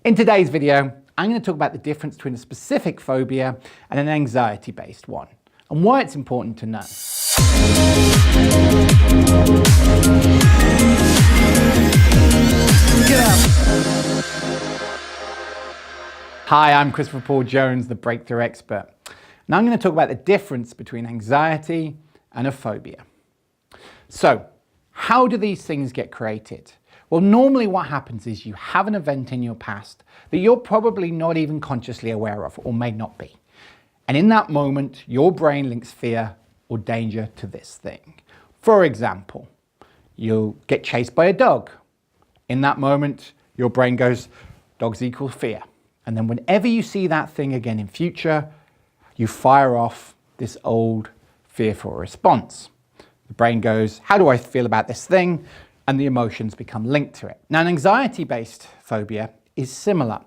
In today's video, I'm going to talk about the difference between a specific phobia and an anxiety-based one, and why it's important to know. Get up! Hi, I'm Christopher Paul Jones, the Breakthrough Expert. Now I'm going to talk about the difference between anxiety and a phobia. So, how do these things get created? Well, normally what happens is you have an event in your past that you're probably not even consciously aware of, or may not be. And in that moment, your brain links fear or danger to this thing. For example, you'll get chased by a dog. In that moment, your brain goes, dogs equal fear. And then whenever you see that thing again in future, you fire off this old fearful response. The brain goes, how do I feel about this thing? And the emotions become linked to it. Now, an anxiety-based phobia is similar,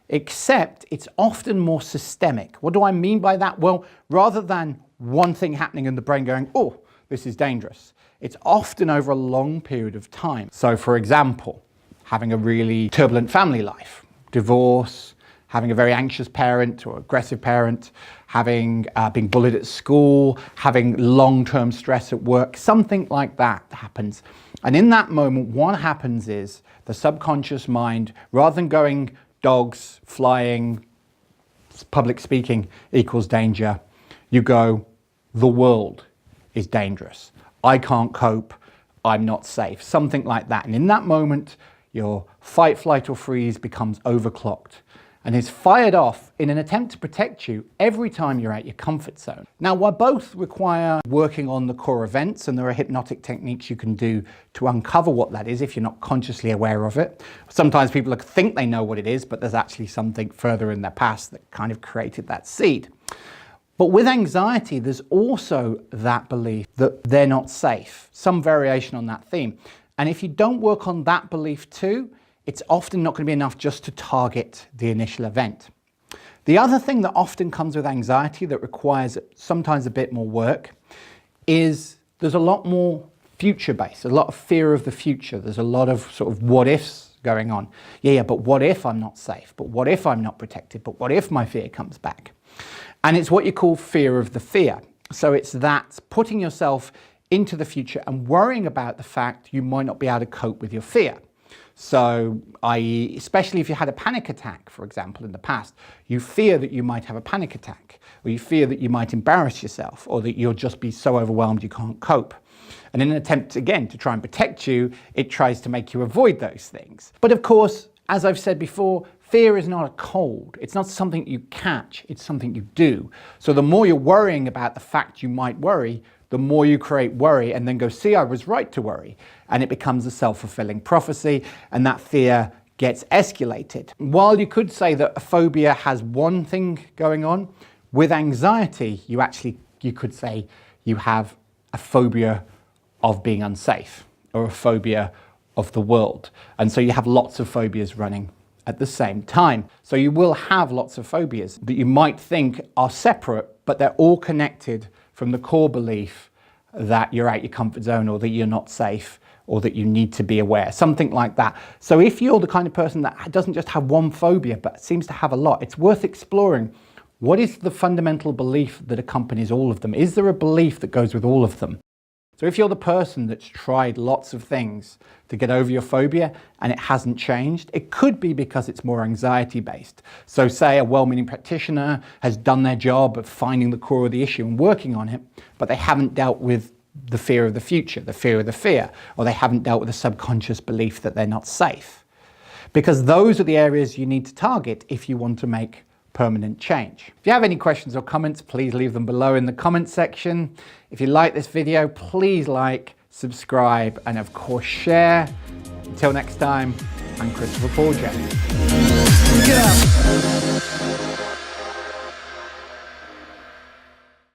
except it's often more systemic. What do I mean by that? Well, rather than one thing happening in the brain going, oh, this is dangerous, it's often over a long period of time. So, for example, having a really turbulent family life, divorce, having a very anxious parent or aggressive parent, having been bullied at school, having long-term stress at work, something like that happens. And in that moment, what happens is the subconscious mind, rather than going dogs, flying, public speaking equals danger, you go, the world is dangerous. I can't cope, I'm not safe, something like that. And in that moment, your fight, flight or freeze becomes overclocked and is fired off in an attempt to protect you every time you're out your comfort zone. Now, while both require working on the core events, and there are hypnotic techniques you can do to uncover what that is if you're not consciously aware of it. Sometimes people think they know what it is, but there's actually something further in their past that kind of created that seed. But with anxiety, there's also that belief that they're not safe, some variation on that theme. And if you don't work on that belief too, it's often not going to be enough just to target the initial event. The other thing that often comes with anxiety that requires sometimes a bit more work is there's a lot more future-based, a lot of fear of the future. There's a lot of sort of what-ifs going on. Yeah, but what if I'm not safe? But what if I'm not protected? But what if my fear comes back? And it's what you call fear of the fear. So it's that putting yourself into the future and worrying about the fact you might not be able to cope with your fear. So, i.e., especially if you had a panic attack, for example, in the past, you fear that you might have a panic attack, or you fear that you might embarrass yourself, or that you'll just be so overwhelmed you can't cope. And in an attempt, again, to try and protect you, it tries to make you avoid those things. But of course, as I've said before, fear is not a cold. It's not something you catch, it's something you do. So the more you're worrying about the fact you might worry, the more you create worry and then go, see, I was right to worry. And it becomes a self-fulfilling prophecy, and that fear gets escalated. While you could say that a phobia has one thing going on, with anxiety, you could say you have a phobia of being unsafe, or a phobia of the world. And so you have lots of phobias running at the same time. So you will have lots of phobias that you might think are separate, but they're all connected from the core belief that you're out your comfort zone, or that you're not safe, or that you need to be aware, something like that. So if you're the kind of person that doesn't just have one phobia, but seems to have a lot, it's worth exploring. What is the fundamental belief that accompanies all of them? Is there a belief that goes with all of them? So if you're the person that's tried lots of things to get over your phobia and it hasn't changed, it could be because it's more anxiety-based. So say a well-meaning practitioner has done their job of finding the core of the issue and working on it, but they haven't dealt with the fear of the future, the fear of the fear, or they haven't dealt with the subconscious belief that they're not safe. Because those are the areas you need to target if you want to make permanent change. If you have any questions or comments, please leave them below in the comments section. If you like this video, please like, subscribe, and of course share. Until next time, I'm Christopher Paul Jones. Get up!